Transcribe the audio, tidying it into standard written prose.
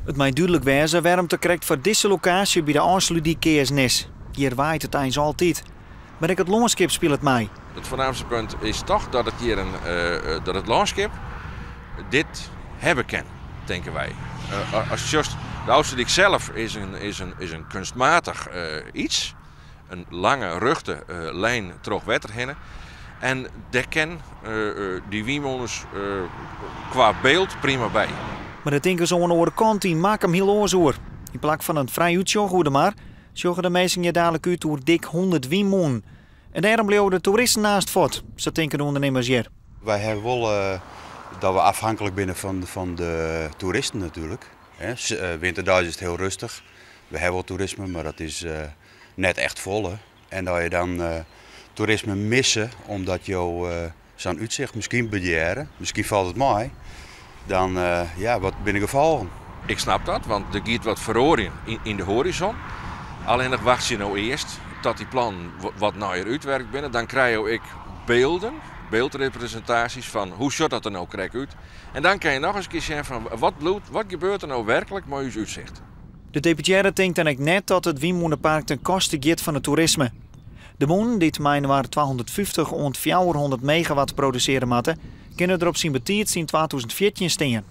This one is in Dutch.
Het mij duidelijk wezen waarom te krijgt voor deze locatie bij de aansluiting KSNS. Hier waait het eens altijd. Maar ik het landschap speelt mij. Het voornaamste punt is toch dat het hier dat het landschap dit hebben kan, denken wij. De Oudstedijk zelf is een kunstmatig iets. Een lange, ruchte lijn terug water heen. En daar kan die wiemolens qua beeld prima bij. Maar dat denken zo aan de andere kant, die maakt hem heel oorzoer. In plaats van een vrij uitjoggen maar, joggen de meesten je dadelijk uit door dik 100 wiemon. En daarom bleven de toeristen naast voort, zo denken de ondernemers hier. Wij hebben wel dat we afhankelijk zijn van de toeristen natuurlijk. Winterdag is het heel rustig. We hebben wel toerisme, maar dat is net echt vol. Hè? En dat je dan toerisme missen omdat je zo'n uitzicht misschien bejaren, misschien valt het mij, dan wat binnen gevallen. Ik snap dat, want er gaat wat verhoren in de horizon. Alleen nog wacht je nou eerst tot die plan wat nauwer uitwerkt binnen. Dan krijg ik beeldrepresentaties van hoe ziet dat er nou krijg uit. En dan kan je nog eens een keer zeggen van wat gebeurt er nou werkelijk met je uitzicht. De deputaire denkt dan ook net dat het Wiemoenenpark ten koste gaat van het toerisme. De moon, die termijn waar 250 en 400 megawatt produceren matten, kunnen er op zijn betiert in 2014 staan.